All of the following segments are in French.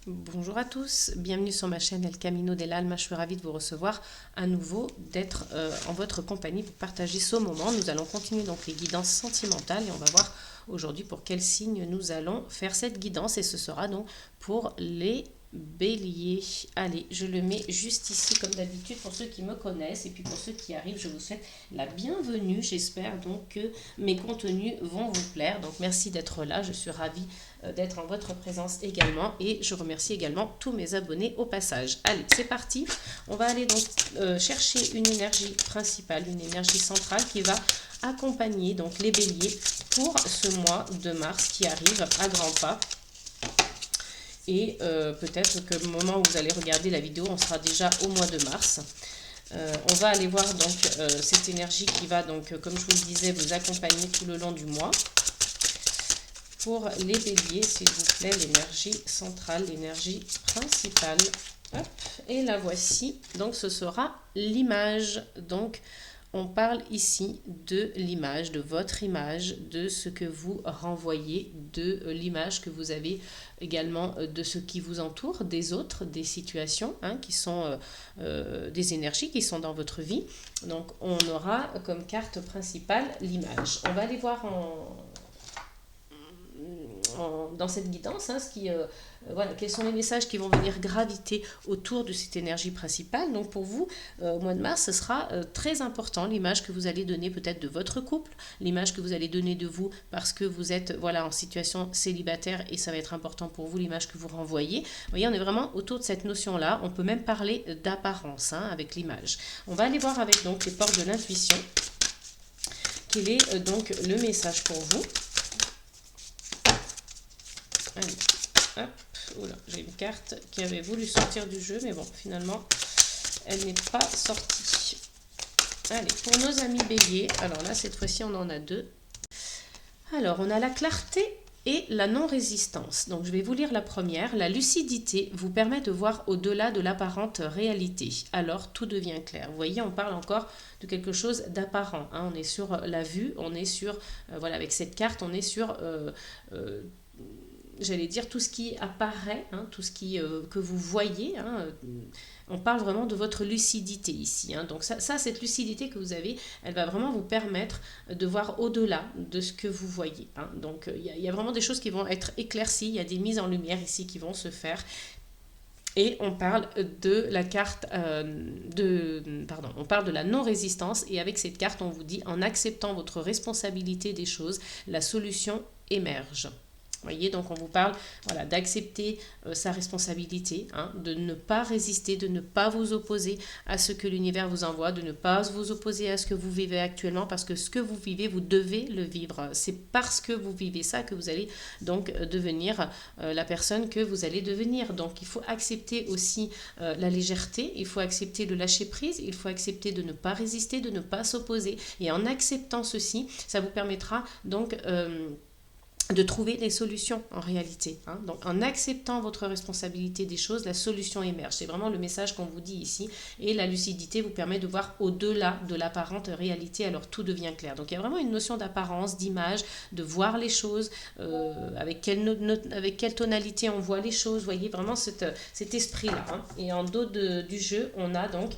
Bonjour à tous, bienvenue sur ma chaîne El Camino del Alma. Je suis ravie de vous recevoir à nouveau, d'être en votre compagnie pour partager ce moment. Nous allons continuer donc les guidances sentimentales et on va voir aujourd'hui pour quel signe nous allons faire cette guidance et ce sera donc pour les béliers. Allez, je le mets juste ici comme d'habitude pour ceux qui me connaissent et puis pour ceux qui arrivent, je vous souhaite la bienvenue. J'espère donc que mes contenus vont vous plaire. Donc merci d'être là, je suis ravie d'être en votre présence également et je remercie également tous mes abonnés au passage. Allez, c'est parti. On va aller donc chercher une énergie principale, une énergie centrale qui va accompagner donc les béliers pour ce mois de mars qui arrive à grands pas. Et peut-être que le moment où vous allez regarder la vidéo, on sera déjà au mois de mars. On va aller voir donc cette énergie qui va donc, comme je vous le disais, vous accompagner tout le long du mois. Pour les béliers, s'il vous plaît, l'énergie centrale, l'énergie principale. Hop, et la voici. Donc ce sera l'image. Donc on parle ici de l'image, de votre image, de ce que vous renvoyez, de l'image que vous avez également de ce qui vous entoure, des autres, des situations qui sont des énergies qui sont dans votre vie. Donc on aura comme carte principale l'image. On va aller voir dans cette guidance, voilà, quels sont les messages qui vont venir graviter autour de cette énergie principale. Donc pour vous, au mois de mars, ce sera très important, l'image que vous allez donner peut-être de votre couple, l'image que vous allez donner de vous parce que vous êtes voilà, en situation célibataire et ça va être important pour vous, l'image que vous renvoyez. Vous voyez, on est vraiment autour de cette notion-là. On peut même parler d'apparence avec l'image. On va aller voir avec donc les portes de l'intuition. Quel est donc le message pour vous? Allez, hop, oula, j'ai une carte qui avait voulu sortir du jeu, mais bon, finalement, elle n'est pas sortie. Allez, pour nos amis béliers, alors là, cette fois-ci, on en a deux. Alors, on a la clarté et la non-résistance. Donc, je vais vous lire la première. La lucidité vous permet de voir au-delà de l'apparente réalité. Alors, tout devient clair. Vous voyez, on parle encore de quelque chose d'apparent. On est sur la vue, on est sur, voilà, avec cette carte, on est sur... j'allais dire tout ce qui apparaît, tout ce qui, que vous voyez. On parle vraiment de votre lucidité ici. Donc ça, cette lucidité que vous avez, elle va vraiment vous permettre de voir au-delà de ce que vous voyez. Donc il y a vraiment des choses qui vont être éclaircies, il y a des mises en lumière ici qui vont se faire. Et on parle de la carte, on parle de la non-résistance. Et avec cette carte, on vous dit, en acceptant votre responsabilité des choses, la solution émerge. Vous voyez, donc on vous parle voilà, d'accepter sa responsabilité, de ne pas résister, de ne pas vous opposer à ce que l'univers vous envoie, de ne pas vous opposer à ce que vous vivez actuellement, parce que ce que vous vivez, vous devez le vivre. C'est parce que vous vivez ça que vous allez donc devenir la personne que vous allez devenir. Donc il faut accepter aussi la légèreté, il faut accepter le lâcher prise, il faut accepter de ne pas résister, de ne pas s'opposer. Et en acceptant ceci, ça vous permettra donc... de trouver des solutions en réalité. Donc en acceptant votre responsabilité des choses, la solution émerge. C'est vraiment le message qu'on vous dit ici. Et la lucidité vous permet de voir au-delà de l'apparente réalité, alors tout devient clair. Donc il y a vraiment une notion d'apparence, d'image, de voir les choses, avec quelle tonalité on voit les choses. Vous voyez vraiment cet esprit-là. Et en dos du jeu, on a donc...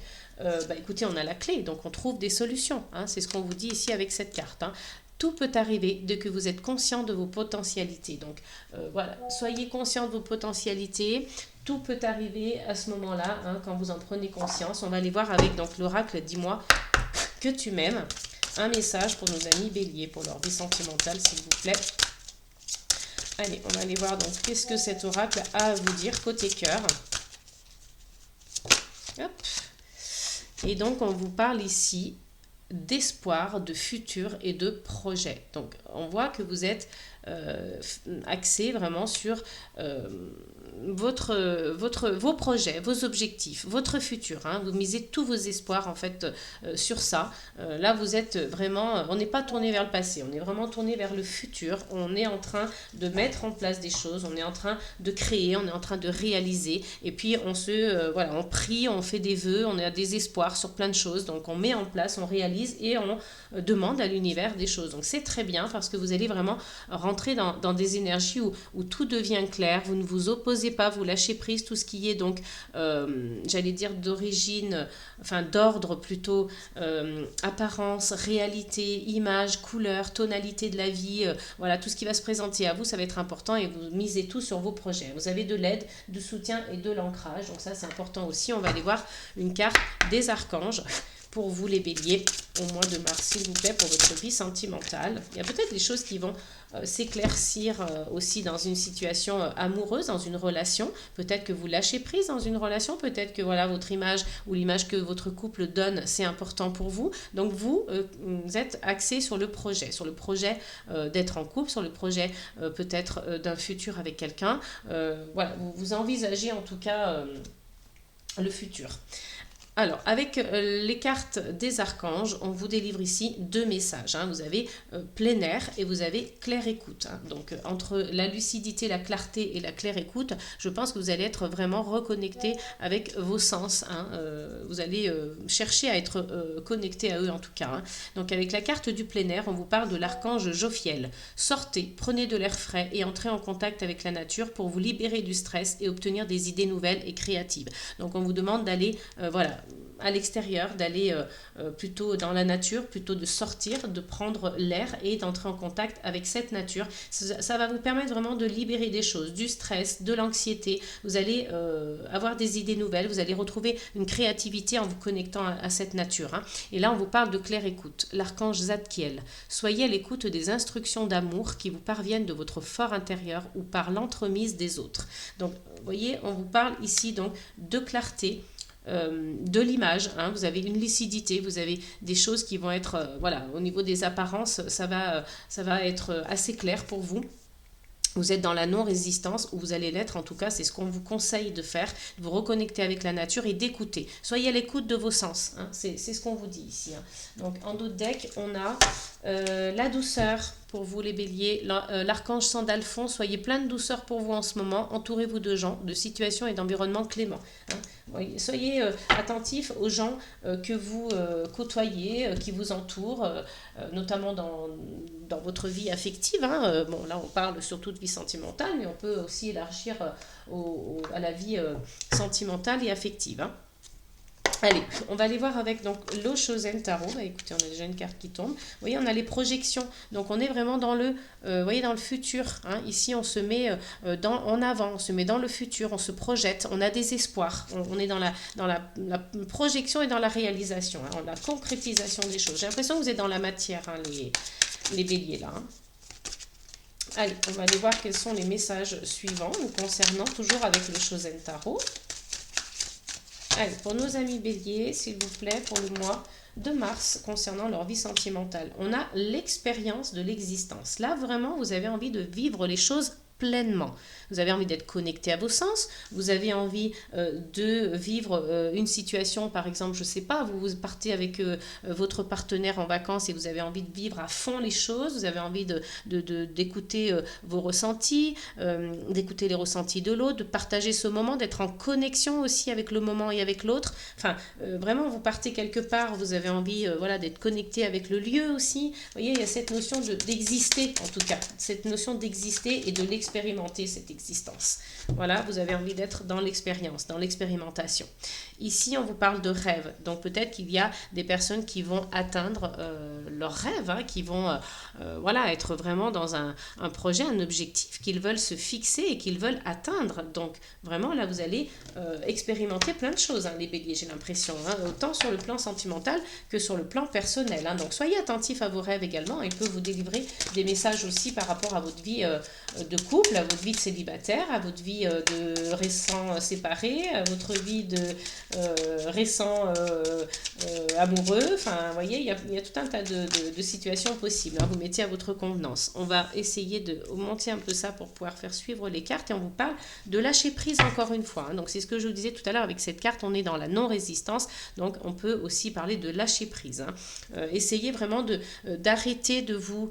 écoutez, on a la clé, donc on trouve des solutions. C'est ce qu'on vous dit ici avec cette carte. Tout peut arriver dès que vous êtes conscient de vos potentialités. Donc voilà, soyez conscient de vos potentialités. Tout peut arriver à ce moment-là, quand vous en prenez conscience. On va aller voir avec donc l'oracle Dis-moi que tu m'aimes. Un message pour nos amis béliers, pour leur vie sentimentale, s'il vous plaît. Allez, on va aller voir donc qu'est-ce que cet oracle a à vous dire côté cœur. Hop. Et donc on vous parle ici d'espoir, de futur et de projet. Donc on voit que vous êtes axé vraiment sur vos projets, vos objectifs, votre futur. Vous misez tous vos espoirs en fait sur ça. Là vous êtes vraiment, on n'est pas tourné vers le passé, on est vraiment tourné vers le futur. On est en train de mettre en place des choses, on est en train de créer, on est en train de réaliser. Et puis on prie, on fait des vœux, on a des espoirs sur plein de choses. Donc on met en place, on réalise et on demande à l'univers des choses. Donc c'est très bien parce que vous allez vraiment rentrer rentrez dans des énergies où tout devient clair, vous ne vous opposez pas, vous lâchez prise, tout ce qui est donc, j'allais dire d'origine, enfin d'ordre plutôt, apparence, réalité, image, couleur, tonalité de la vie, voilà, tout ce qui va se présenter à vous, ça va être important et vous misez tout sur vos projets. Vous avez de l'aide, du soutien et de l'ancrage, donc ça c'est important aussi. On va aller voir une carte des archanges pour vous les béliers au mois de mars, s'il vous plaît, pour votre vie sentimentale. Il y a peut-être des choses qui vont s'éclaircir aussi dans une situation amoureuse, dans une relation. Peut-être que vous lâchez prise dans une relation, peut-être que voilà, votre image ou l'image que votre couple donne, c'est important pour vous. Donc vous êtes axé sur le projet d'être en couple, sur le projet peut-être d'un futur avec quelqu'un. Voilà, vous envisagez en tout cas le futur. Alors, avec les cartes des archanges, on vous délivre ici 2 messages. Hein. Vous avez plein air et vous avez claire écoute. Hein. Donc, entre la lucidité, la clarté et la claire écoute, je pense que vous allez être vraiment reconnecté avec vos sens. Hein. Vous allez chercher à être connecté à eux en tout cas. Hein. Donc, avec la carte du plein air, on vous parle de l'archange Jophiel. Sortez, prenez de l'air frais et entrez en contact avec la nature pour vous libérer du stress et obtenir des idées nouvelles et créatives. Donc, on vous demande d'aller, voilà, à l'extérieur, d'aller plutôt dans la nature, plutôt de sortir, de prendre l'air et d'entrer en contact avec cette nature. Ça va vous permettre vraiment de libérer des choses, du stress, de l'anxiété. Vous allez avoir des idées nouvelles, vous allez retrouver une créativité en vous connectant à cette nature. Hein. Et là, on vous parle de claire écoute, l'archange Zadkiel. Soyez à l'écoute des instructions d'amour qui vous parviennent de votre fort intérieur ou par l'entremise des autres. Donc, vous voyez, on vous parle ici donc de clarté, de l'image, hein, vous avez une lucidité, vous avez des choses qui vont être, voilà, au niveau des apparences, ça va être assez clair pour vous. Vous êtes dans la non-résistance, ou vous allez l'être, en tout cas, c'est ce qu'on vous conseille de faire, de vous reconnecter avec la nature et d'écouter. Soyez à l'écoute de vos sens, hein, c'est ce qu'on vous dit ici. Hein. Donc, en d'autres decks, on a la douceur pour vous les béliers, l'archange Sandalphon, soyez plein de douceur pour vous en ce moment, entourez-vous de gens, de situations et d'environnements cléments. Hein. Soyez attentifs aux gens que vous côtoyez, qui vous entourent, notamment dans votre vie affective. Hein. Bon, là, on parle surtout de vie sentimentale, mais on peut aussi élargir à la vie sentimentale et affective. Hein. Allez, on va aller voir avec donc l'Oshozen Tarot. Bah, écoutez, on a déjà une carte qui tombe. Vous voyez, on a les projections. Donc, on est vraiment dans le, voyez, dans le futur. Hein. Ici, on se met en avant, on se met dans le futur, on se projette, on a des espoirs. On est dans la projection et dans la réalisation, hein, la concrétisation des choses. J'ai l'impression que vous êtes dans la matière, hein, les béliers, là. Hein. Allez, on va aller voir quels sont les messages suivants nous concernant, toujours avec le Shozen Tarot. Allez, pour nos amis béliers, s'il vous plaît, pour le mois de mars, concernant leur vie sentimentale, on a l'expérience de l'existence. Là, vraiment, vous avez envie de vivre les choses pleinement. Vous avez envie d'être connecté à vos sens, vous avez envie de vivre une situation, par exemple, je ne sais pas, vous partez avec votre partenaire en vacances et vous avez envie de vivre à fond les choses, vous avez envie d'écouter vos ressentis, d'écouter les ressentis de l'autre, de partager ce moment, d'être en connexion aussi avec le moment et avec l'autre. Enfin, vraiment, vous partez quelque part, vous avez envie voilà, d'être connecté avec le lieu aussi. Vous voyez, il y a cette notion d'exister, en tout cas, cette notion d'exister et de l'expérimenter, cette existence. Voilà, vous avez envie d'être dans l'expérience, dans l'expérimentation. Ici, on vous parle de rêve. Donc, peut-être qu'il y a des personnes qui vont atteindre leurs rêves, hein, qui vont voilà, être vraiment dans un projet, un objectif qu'ils veulent se fixer et qu'ils veulent atteindre. Donc, vraiment, là, vous allez expérimenter plein de choses, hein, les béliers, j'ai l'impression, hein, autant sur le plan sentimental que sur le plan personnel. Hein. Donc, soyez attentifs à vos rêves également. Il peut vous délivrer des messages aussi par rapport à votre vie de couple, à votre vie de célibataire, à votre vie de récent séparé, à votre vie de récent amoureux. Enfin, vous voyez, il y a tout un tas de situations possibles. Hein. Vous mettez à votre convenance. On va essayer de monter un peu ça pour pouvoir faire suivre les cartes et on vous parle de lâcher prise encore une fois. Hein. Donc, c'est ce que je vous disais tout à l'heure avec cette carte, on est dans la non-résistance. Donc, on peut aussi parler de lâcher prise. Hein. Essayez vraiment d'arrêter de vous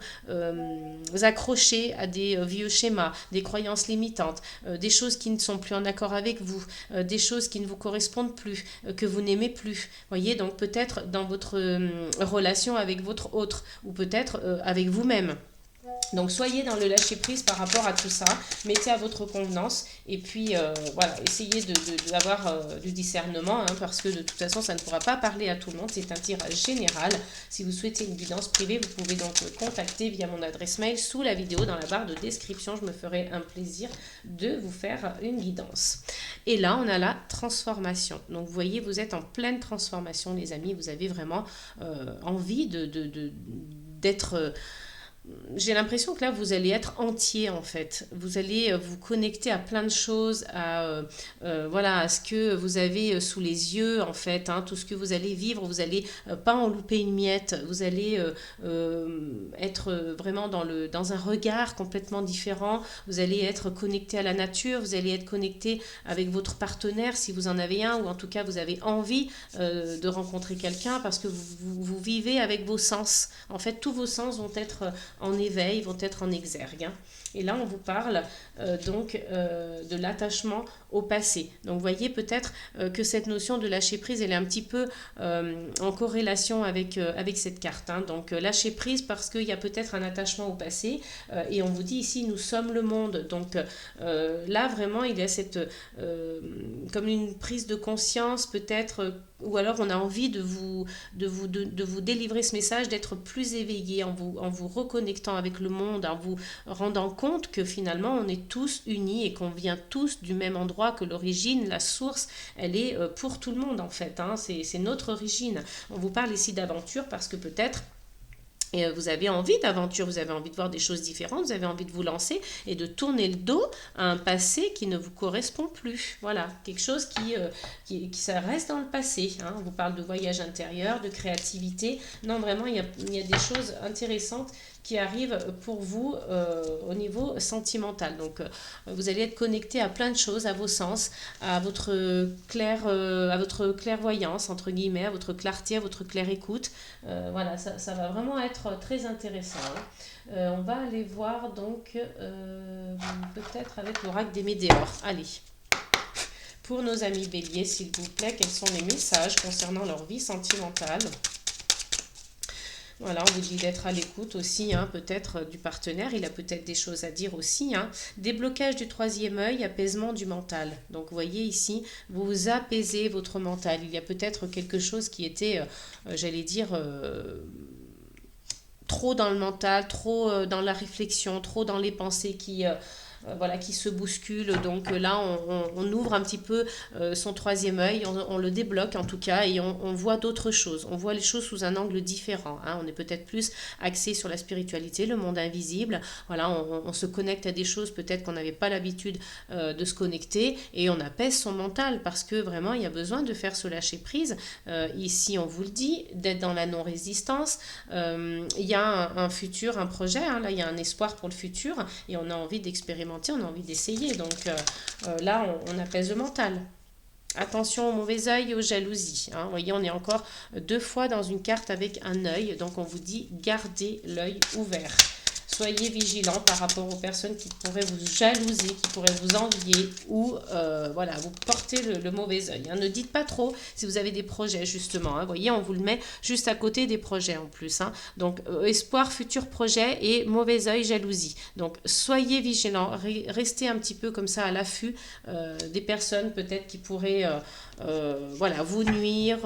accrocher à des vieux schémas, des croyances limitantes, des choses qui ne sont plus en accord avec vous, des choses qui ne vous correspondent plus, que vous n'aimez plus. Voyez, donc peut-être dans votre relation avec votre autre ou peut-être avec vous-même. Donc soyez dans le lâcher prise par rapport à tout ça, mettez à votre convenance et puis voilà, essayez d'avoir du discernement hein, parce que de toute façon ça ne pourra pas parler à tout le monde, c'est un tirage général. Si vous souhaitez une guidance privée, vous pouvez donc me contacter via mon adresse mail sous la vidéo dans la barre de description, je me ferai un plaisir de vous faire une guidance. Et là on a la transformation, donc vous voyez vous êtes en pleine transformation les amis, vous avez vraiment envie d'être... j'ai l'impression que là, vous allez être entier en fait. Vous allez vous connecter à plein de choses, voilà, à ce que vous avez sous les yeux en fait, hein, tout ce que vous allez vivre. Vous allez pas en louper une miette. Vous allez être vraiment dans un regard complètement différent. Vous allez être connecté à la nature. Vous allez être connecté avec votre partenaire si vous en avez un, ou en tout cas vous avez envie de rencontrer quelqu'un parce que vous vivez avec vos sens. En fait, tous vos sens vont être en éveil, vont être en exergue. Hein. Et là, on vous parle de l'attachement au passé. Donc, vous voyez peut-être que cette notion de lâcher prise, elle est un petit peu en corrélation avec cette carte. Hein. Donc, lâcher prise parce qu'il y a peut-être un attachement au passé. Et on vous dit ici, nous sommes le monde. Donc, là, vraiment, il y a cette... comme une prise de conscience peut-être... ou alors on a envie de vous délivrer ce message, d'être plus éveillé en vous reconnectant avec le monde, en vous rendant compte que finalement on est tous unis et qu'on vient tous du même endroit, que l'origine, la source, elle est pour tout le monde en fait, hein, c'est notre origine. On vous parle ici d'aventure parce que peut-être et vous avez envie d'aventure, vous avez envie de voir des choses différentes, vous avez envie de vous lancer et de tourner le dos à un passé qui ne vous correspond plus. Voilà, quelque chose qui ça reste dans le passé. Hein. On vous parle de voyage intérieur, de créativité. Non, vraiment, il y a des choses intéressantes qui arrivent pour vous au niveau sentimental. Donc, vous allez être connecté à plein de choses, à vos sens, à votre clairvoyance, entre guillemets, à votre clarté, à votre claire écoute. Voilà, ça va vraiment être très intéressant. Hein. On va aller voir donc peut-être avec l'oracle des Météores. Allez. Pour nos amis béliers, s'il vous plaît, quels sont les messages concernant leur vie sentimentale ? Voilà, on vous dit d'être à l'écoute aussi, hein, peut-être du partenaire, il a peut-être des choses à dire aussi. Hein. Déblocage du troisième œil, apaisement du mental. Donc vous voyez ici, vous apaisez votre mental. Il y a peut-être quelque chose qui était, j'allais dire, trop dans le mental, trop dans la réflexion, trop dans les pensées qui se bousculent. Donc là, on ouvre un petit peu son troisième œil, on le débloque en tout cas, et on voit d'autres choses. On voit les choses sous un angle différent. Hein. On est peut-être plus axé sur la spiritualité, le monde invisible. Voilà, on se connecte à des choses peut-être qu'on n'avait pas l'habitude de se connecter, et on apaise son mental parce que vraiment, il y a besoin de faire ce lâcher prise. Ici, on vous le dit, d'être dans la non-résistance. Il y a un futur, un projet. Hein. Là, il y a un espoir pour le futur, et on a envie d'expérimenter. On a envie d'essayer, donc là on apaise le mental. Attention au mauvais œil et aux jalousies. Hein. Vous voyez, on est encore 2 fois dans une carte avec un œil, donc on vous dit gardez l'œil ouvert. Soyez vigilants par rapport aux personnes qui pourraient vous jalouser, qui pourraient vous envier ou voilà, vous porter le mauvais œil. Hein. Ne dites pas trop si vous avez des projets justement. Hein. Vous voyez, on vous le met juste à côté des projets en plus. Hein. Donc, espoir, futur projet et mauvais œil, jalousie. Donc, soyez vigilants. Restez un petit peu comme ça à l'affût des personnes peut-être qui pourraient voilà, vous nuire,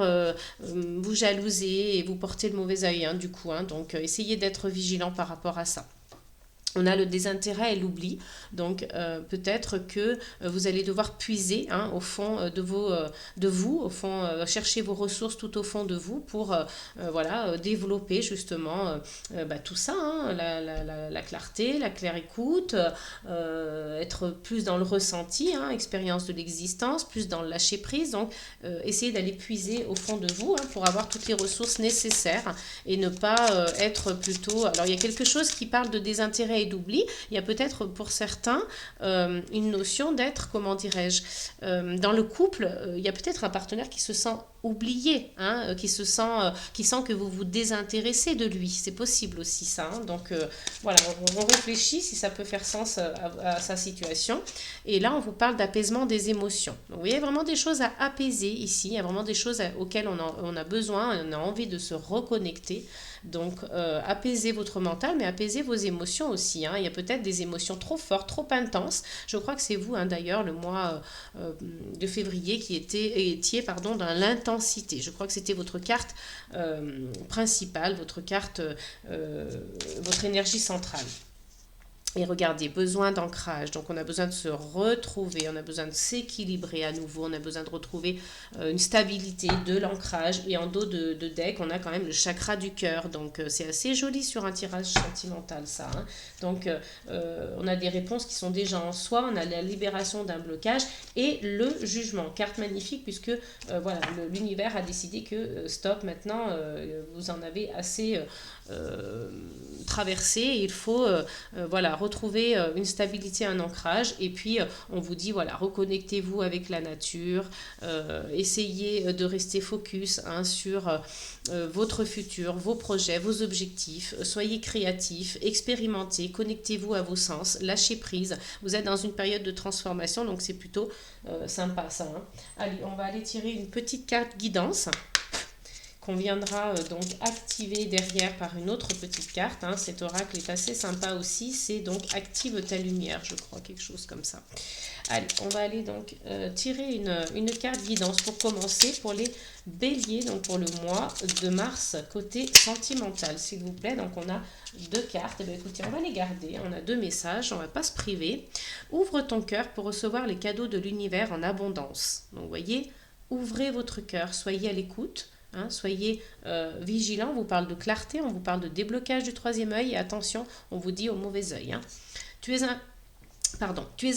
vous jalouser et vous porter le mauvais œil hein, du coup. Hein. Donc, essayez d'être vigilants par rapport à ça. On a le désintérêt et l'oubli, donc peut-être que vous allez devoir puiser hein, au fond de vous, au fond, chercher vos ressources tout au fond de vous pour voilà, développer justement tout ça, hein, la clarté, la claire écoute, être plus dans le ressenti, hein, expérience de l'existence, plus dans le lâcher prise, donc essayez d'aller puiser au fond de vous hein, pour avoir toutes les ressources nécessaires et ne pas être plutôt... Alors il y a quelque chose qui parle de désintérêt et d'oubli, il y a peut-être pour certains une notion d'être, comment dirais-je, dans le couple, il y a peut-être un partenaire qui se sent oublié, hein, qui sent que vous vous désintéressez de lui, c'est possible aussi ça, hein. Donc voilà, on réfléchit si ça peut faire sens à sa situation, et là on vous parle d'apaisement des émotions. Donc vous voyez vraiment des choses à apaiser ici, il y a vraiment des choses auxquelles on a besoin, on a envie de se reconnecter, Donc, apaisez votre mental, mais apaisez vos émotions aussi, hein. Il y a peut-être des émotions trop fortes, trop intenses. Je crois que c'est vous, hein, d'ailleurs, le mois de février qui étiez pardon, dans l'intensité. Je crois que c'était votre carte principale, votre carte, votre énergie centrale. Et regardez, besoin d'ancrage. Donc on a besoin de se retrouver, on a besoin de s'équilibrer à nouveau, on a besoin de retrouver une stabilité, de l'ancrage. Et en dos de deck, on a quand même le chakra du cœur. Donc c'est assez joli sur un tirage sentimental ça, hein. Donc on a des réponses qui sont déjà en soi, on a la libération d'un blocage et le jugement. Carte magnifique puisque voilà, l'univers a décidé que stop, maintenant vous en avez assez traversé. Il faut voilà, retrouver une stabilité, un ancrage. Et puis, on vous dit, voilà, reconnectez-vous avec la nature. Essayez de rester focus, hein, sur votre futur, vos projets, vos objectifs. Soyez créatifs, expérimentez, connectez-vous à vos sens, lâchez prise. Vous êtes dans une période de transformation, donc c'est plutôt sympa ça, hein. Allez, on va aller tirer une petite carte guidance qu'on viendra donc activer derrière par une autre petite carte, hein. Cet oracle est assez sympa aussi, c'est donc active ta lumière, je crois, quelque chose comme ça. Allez, on va aller donc tirer une carte guidance pour commencer pour les béliers, donc pour le mois de mars, côté sentimental, s'il vous plaît. Donc on a deux cartes, et bien écoutez, on va les garder, on a deux messages, on ne va pas se priver. Ouvre ton cœur pour recevoir les cadeaux de l'univers en abondance. Donc vous voyez, ouvrez votre cœur, soyez à l'écoute. Hein, soyez vigilants, on vous parle de clarté, on vous parle de déblocage du troisième œil et attention, on vous dit au mauvais œil, hein. Tu es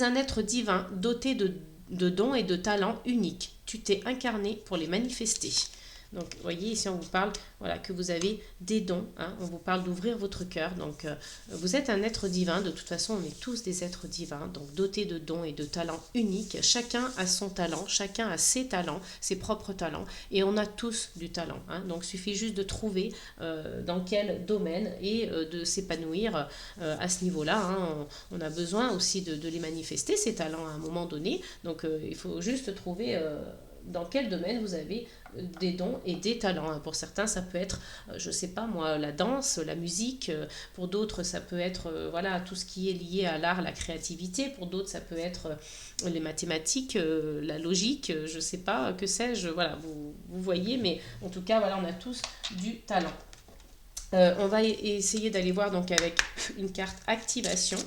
un être divin doté de dons et de talents uniques. Tu t'es incarné pour les manifester. Donc, vous voyez, ici, on vous parle, voilà, que vous avez des dons, hein. On vous parle d'ouvrir votre cœur. Donc, vous êtes un être divin. De toute façon, on est tous des êtres divins, donc dotés de dons et de talents uniques. Chacun a son talent, chacun a ses talents, ses propres talents. Et on a tous du talent, hein. Donc, il suffit juste de trouver dans quel domaine et de s'épanouir à ce niveau-là, hein. On a besoin aussi de les manifester, ces talents, à un moment donné. Donc, il faut juste trouver dans quel domaine vous avez des dons et des talents. Pour certains, ça peut être, je ne sais pas moi, la danse, la musique. Pour d'autres, ça peut être voilà, tout ce qui est lié à l'art, la créativité. Pour d'autres, ça peut être les mathématiques, la logique, je ne sais pas, que sais-je. Voilà, vous voyez, mais en tout cas, voilà, on a tous du talent. On va essayer d'aller voir donc avec une carte activation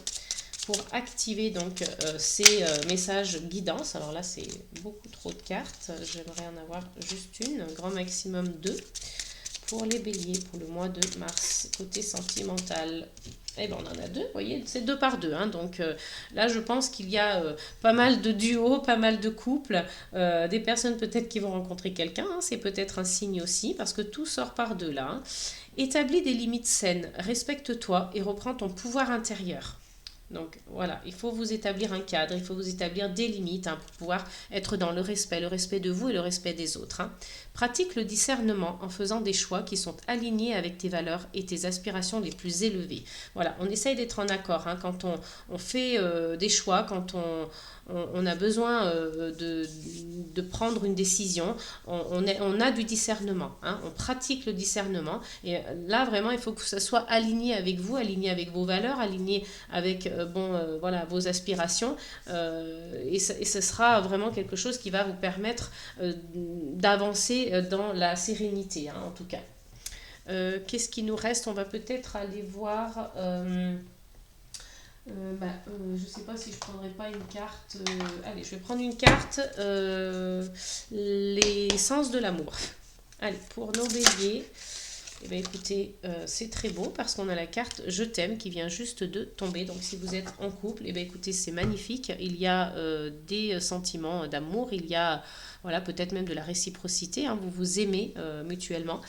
pour activer donc ces messages guidance. Alors là, c'est beaucoup trop de cartes. J'aimerais en avoir juste une, grand maximum 2 pour les béliers pour le mois de mars, côté sentimental. Eh ben, on en a 2, vous voyez, c'est 2 par 2, hein. Donc là, je pense qu'il y a pas mal de duos, pas mal de couples, des personnes peut-être qui vont rencontrer quelqu'un, hein. C'est peut-être un signe aussi, parce que tout sort par 2 là, hein. Établis des limites saines, respecte-toi et reprends ton pouvoir intérieur. Donc voilà, il faut vous établir un cadre, il faut vous établir des limites, hein, pour pouvoir être dans le respect de vous et le respect des autres, hein. Pratique le discernement en faisant des choix qui sont alignés avec tes valeurs et tes aspirations les plus élevées. Voilà, on essaye d'être en accord, hein, quand on fait des choix, quand on a besoin de prendre une décision, on a du discernement, hein, on pratique le discernement. Et là, vraiment, il faut que ça soit aligné avec vous, aligné avec vos valeurs, aligné avec voilà, vos aspirations. Et ce sera vraiment quelque chose qui va vous permettre d'avancer dans la sérénité, hein, en tout cas. Qu'est-ce qui nous reste? On va peut-être aller voir... je ne sais pas si je ne prendrais pas une carte. Allez, je vais prendre une carte. Les sens de l'amour. Allez, pour nos béliers, eh bien, écoutez, c'est très beau parce qu'on a la carte Je t'aime qui vient juste de tomber. Donc, si vous êtes en couple, eh bien, écoutez, c'est magnifique. Il y a des sentiments d'amour, il y a voilà, peut-être même de la réciprocité, hein, vous vous aimez mutuellement.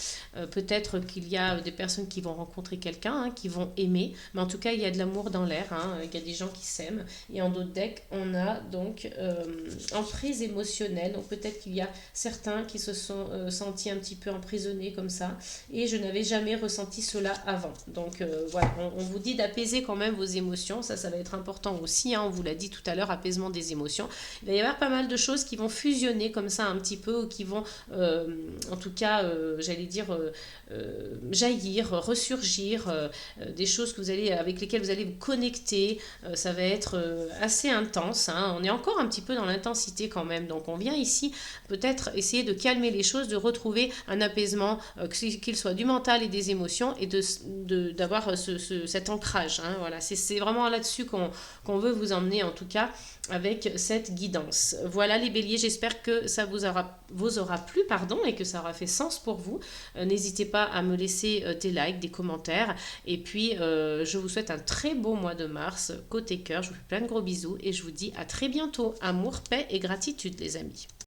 Peut-être qu'il y a des personnes qui vont rencontrer quelqu'un, hein, qui vont aimer, mais en tout cas, il y a de l'amour dans l'air, hein, il y a des gens qui s'aiment. Et en d'autres decks, on a donc emprise émotionnelle. Donc peut-être qu'il y a certains qui se sont sentis un petit peu emprisonnés comme ça. Et je n'avez jamais ressenti cela avant. Donc voilà, on vous dit d'apaiser quand même vos émotions, ça va être important aussi, hein, on vous l'a dit tout à l'heure, apaisement des émotions. Il va y avoir pas mal de choses qui vont fusionner comme ça un petit peu, ou qui vont, en tout cas, j'allais dire, jaillir, ressurgir, des choses avec lesquelles vous allez vous connecter. Ça va être assez intense, hein. On est encore un petit peu dans l'intensité quand même, donc on vient ici peut-être essayer de calmer les choses, de retrouver un apaisement, qu'il soit du mental et des émotions, et d'avoir cet ancrage, hein. Voilà, c'est vraiment là-dessus qu'on veut vous emmener, en tout cas, avec cette guidance. Voilà les béliers, j'espère que ça vous aura plu, pardon, et que ça aura fait sens pour vous. N'hésitez pas à me laisser des likes, des commentaires, et puis je vous souhaite un très beau mois de mars, côté cœur, je vous fais plein de gros bisous, et je vous dis à très bientôt. Amour, paix et gratitude les amis.